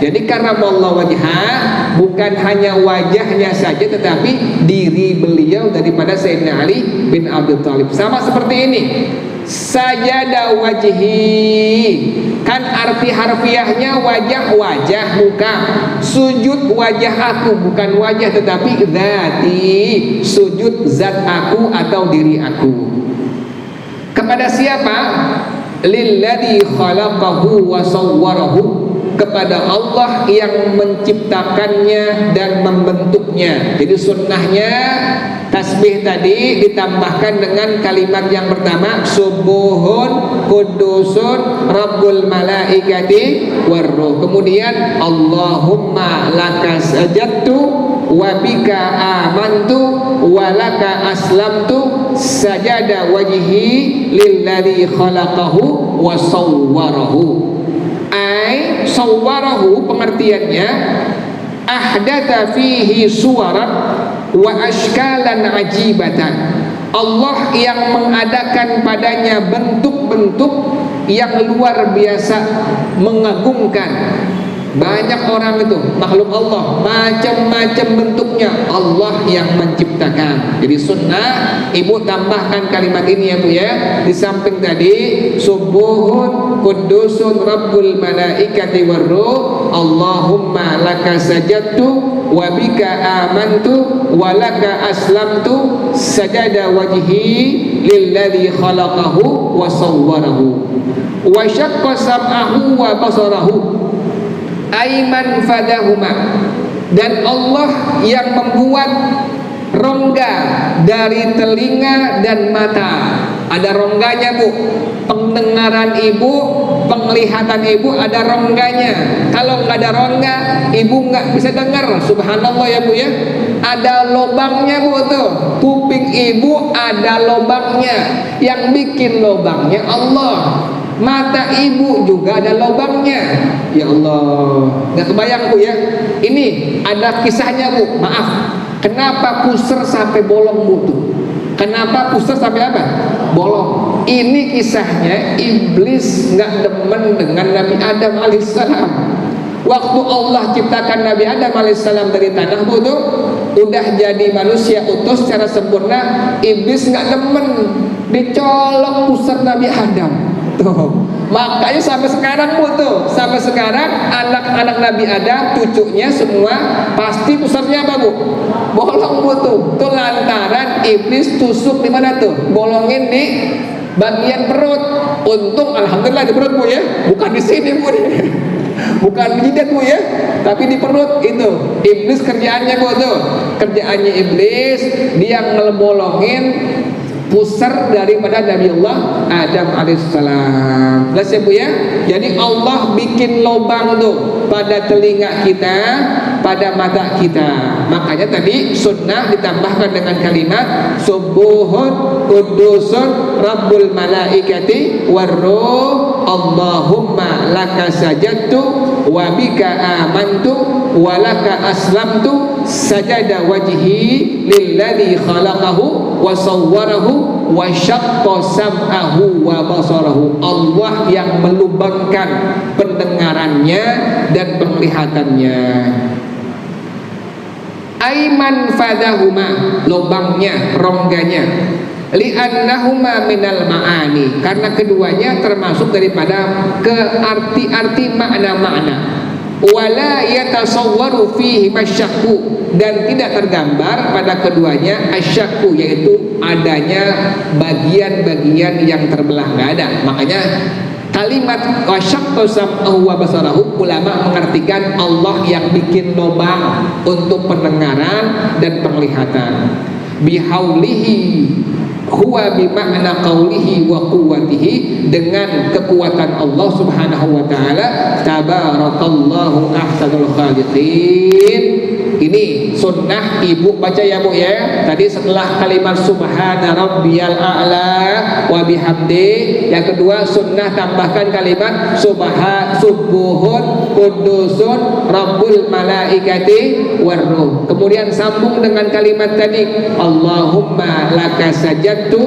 Jadi karramallahu wajhah bukan hanya wajahnya saja tetapi diri beliau daripada Sayyidina Ali bin Abi Thalib. Sama seperti ini. Sajada wajhi, kan arti harfiahnya wajah muka. Sujud wajah aku bukan wajah tetapi dzati, sujud zat aku atau diri aku. Kepada siapa? Lilladzi khalaqahu wa sawwarahu, kepada Allah yang menciptakannya dan membentuknya. Jadi sunnahnya tasbih tadi ditambahkan dengan kalimat yang pertama subuhun kudusun rabbul malaikati warruh. Kemudian Allahumma laka sajadtu wa bika amantu wa laka aslamtu sajada wajhi lilladzi khalaqahu wa sawwarahu. Ai sawwarahu pengertiannya ahdatha fihi suwaran wa ashkalan ajibatan. Allah yang mengadakan padanya bentuk-bentuk yang luar biasa mengagumkan. Banyak orang itu makhluk Allah macam-macam bentuknya, Allah yang menciptakan. Jadi sunnah ibu tambahkan kalimat ini ya Bu ya. Di samping tadi subuhun kudusun rabbul malaikati warruh Allahumma laka sajadtu wa bika amantu wa laka aslamtu sajada wajhi lilladzi khalaqahu wa sawwarahu wa syaqqa sam'ahu wa basarahu aiman fadahuma, dan Allah yang membuat rongga dari telinga dan mata. Ada rongganya Bu, pendengaran ibu, penglihatan ibu ada rongganya. Kalau nggak ada rongga, ibu nggak bisa dengar. Subhanallah ya Bu ya. Ada lobangnya Bu tuh, kuping ibu ada lobangnya. Yang bikin lobangnya Allah. Mata ibu juga ada lobangnya. Ya Allah, nggak kebayang Bu ya. Ini ada kisahnya Bu. Maaf, kenapa pusar sampai bolong Bu tuh? Kenapa pusar sampai apa? Bolong. Ini kisahnya iblis nggak demen dengan Nabi Adam alaihissalam. Waktu Allah ciptakan Nabi Adam alaihissalam dari tanah Bu tuh, udah jadi manusia utuh secara sempurna, iblis nggak demen, dicolok pusar Nabi Adam. Tuh. Makanya sampai sekarang Bu tuh, sampai sekarang anak-anak Nabi Adam, cucunya semua pasti pusarnya apa Bu? Bolong Bu tuh. Tuh lantaran iblis tusuk di mana tuh? Bolongin di bagian perut. Untung alhamdulillah di perut Bu ya, bukan di sini Bu. Bukan di jidat Bu ya, tapi di perut itu. Iblis kerjaannya Bu tuh. Kerjaannya iblis dia ngebolongin pusar daripada Nabi Allah Adam alaihissalam. Jelas ya Bu ya. Jadi Allah bikin lubang tuh pada telinga kita, pada mata kita. Makanya tadi sunnah ditambahkan dengan kalimat subuhun kudusun rabbul malaikati warruh Allahumma laka sajadtu wa bika amantu wa laka aslamtu sajada wajhi lilladzi khalaqahu wa sawwarahu wa syaqqa sam'ahu wa basarahu. Allah yang melubangkan pendengarannya dan penglihatannya. Aiman fadahuma, lubangnya, rongganya. Li'annahuma minal ma'ani, karena keduanya termasuk daripada ke arti-arti makna-makna. Wala yatasawwaru fihi masyakku, dan tidak tergambar pada keduanya asyakku, yaitu adanya bagian-bagian yang terbelah, nggak ada. Makanya kalimat wasyaqqa sam'ahu wa basarahu, ulama mengartikan Allah yang bikin lubang untuk pendengaran dan penglihatan. bihaulihi huwa bima'na qawlihi wa quwwatihi, dengan kekuatan Allah subhanahu wa ta'ala. Tabarakallahu ahsanul khaliqin. Ini sunnah ibu baca ya bu ya. Tadi setelah kalimat subhana rabbiyal a'la wa bihamdi, yang kedua sunnah tambahkan kalimat subuhun kudusun rabbul malaikati warruh. Kemudian sambung dengan kalimat tadi, Allahumma laka sajadtu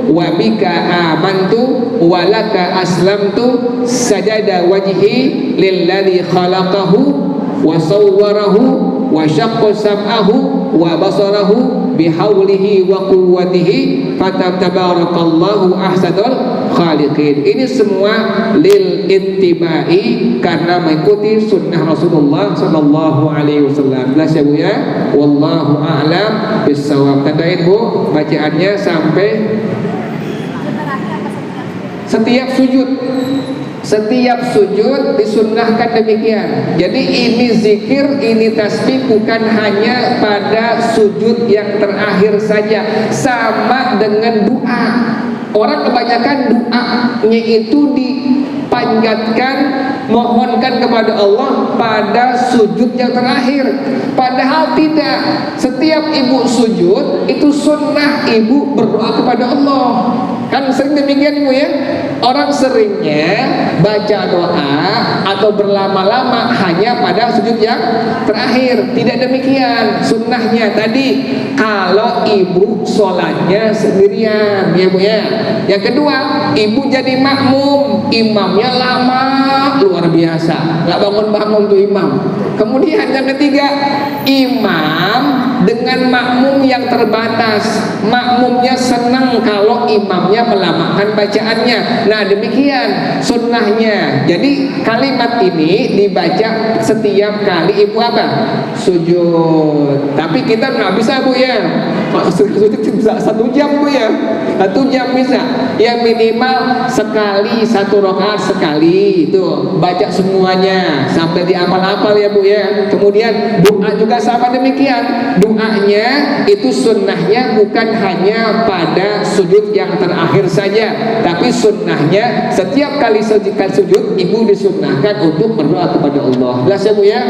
wa bika amantu wa laka aslamtu sajada wajhi lilladzi khalaqahu wa sawwarahu wa syaqqa sam'ahu wa basarahu bihaulihi wa quwwatihi fatabarakallahu ahsanul khaliqin. Ini semua lil ittibai, karena mengikuti sunnah Rasulullah sallallahu alaihi wasallam. Jelas ya bu ya. Wallahu a'lam bissawab. Tandain bu bacaannya sampai setiap sujud. Setiap sujud disunnahkan demikian. Jadi ini zikir, ini tasbih bukan hanya pada sujud yang terakhir saja, sama dengan doa. Orang kebanyakan doanya itu dipanjatkan, mohonkan kepada Allah pada sujud yang terakhir. Padahal tidak. Setiap ibu sujud itu sunnah ibu berdoa kepada Allah. Kan sering demikian ibu ya. Orang seringnya baca doa atau berlama-lama hanya pada sujud yang terakhir. Tidak demikian sunnahnya. Tadi kalau ibu sholatnya sendirian ya bu ya. Yang kedua, ibu jadi makmum, imamnya lama luar biasa, nggak bangun-bangun tuh imam. Kemudian yang ketiga, imam dengan makmum yang terbatas. Makmumnya senang kalau imamnya melamakan bacaannya. Nah demikian sunnahnya. Jadi kalimat ini dibaca setiap kali ibu apa? Sujud. Tapi kita nggak bisa bu ya. Sujud bisa 1 jam bu ya. 1 jam bisa. Ya minimal sekali, 1 rakaat sekali itu baca semuanya sampai dihafal-hafal ya bu ya. Kemudian doa juga sama demikian. Doanya itu sunnahnya bukan hanya pada sujud yang terakhir saja, tapi sunnahnya setiap kali sujud ibu disunnahkan untuk berdoa kepada Allah. Jelas ya bu ya.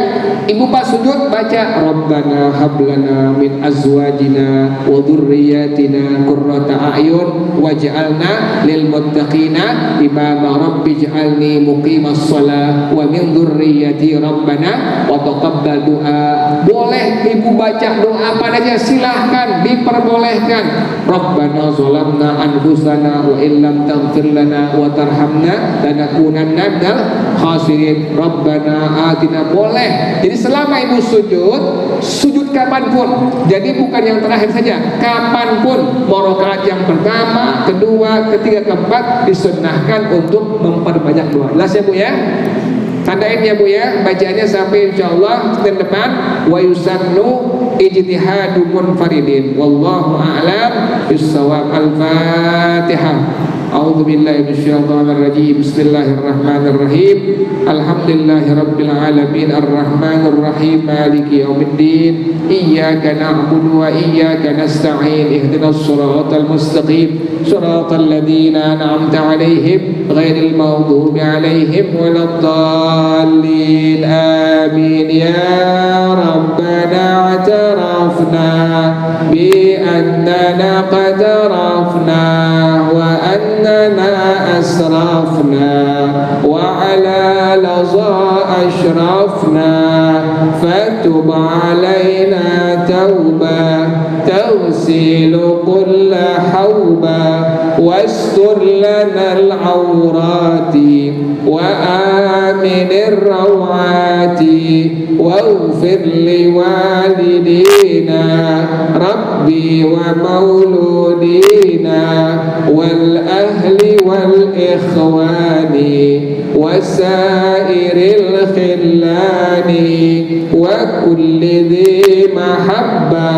Ibu pas sujud baca Rabbana hablana min azwajina wa dhurriyyatina qurrata a'yun waj'alna lil muttaqina imama rabbi ij'alni muqimas shalah wa min dhurriyyati rabbana wa taqabbal du'a. Boleh ibu baca doa apa saja, silahkan, diperbolehkan. Rabbana zalamna anfusana wa illam taghfir lana wa tarhamna lanakunanna minal khasirin. Rabbana atina, boleh. Jadi selama ibu sujud kapanpun. Jadi bukan yang terakhir saja, kapanpun, mau rakaat yang pertama, kedua, ketiga, keempat, disunnahkan untuk memperbanyak doa. Jelas ya bu ya. Tandain ya bu ya, bacaannya sampai insyaallah Senin depan. Wa yusannu ijtihadu munfaridin. Wallahu a'lam bissawab. Al-Fatihah. A'udzu billahi minasyaitonir rajim. Bismillahirrahmanirrahim. Alhamdulillahirabbil alamin arrahmanir rahim maliki yaumiddin. Iyyaka na'budu wa iyyaka nasta'in. Ihdinas siratal mustaqim. Siratal ladzina an'amta 'alaihim ghairil maghdubi 'alaihim waladdallin. Amin ya rabbana i'tarafna bi annana qad arafna wa أننا أسرفنا وعلى لظى أشرفنا فتب علينا توبة تغسل كل حوبة واستر لنا العورات وآمن الروعات واغفر لوالدينا ربي ومولودينا والأهل والإخوان وسائر الخلان وكل ذي محبة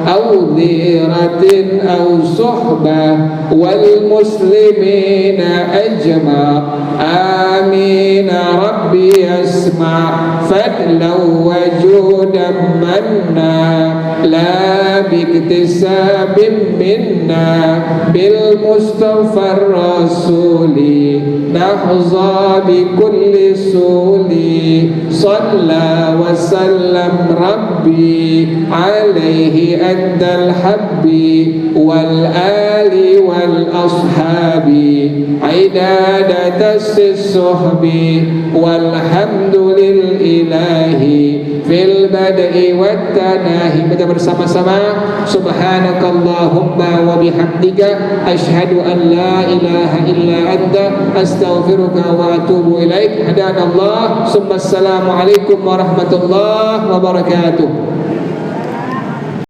أو ذيرة أو صحبة والمسلمين أجمع آمين ربي يسمع فضلا وجودا منا لا باكتساب منا بالمصطفى الرسول نحظى بكل سول صلى وسلم ربي عليه أدى الحب والآل والأصحاب عدادة الصحب والحمد للإله في البدء والتناهي. Kita bersama-sama subhanakallahumma wa bihamdika asyhadu an la ilaha illa anta astaghfiruka wa atubu ilaik. Hadanallah. Assalamualaikum warahmatullahi wabarakatuh.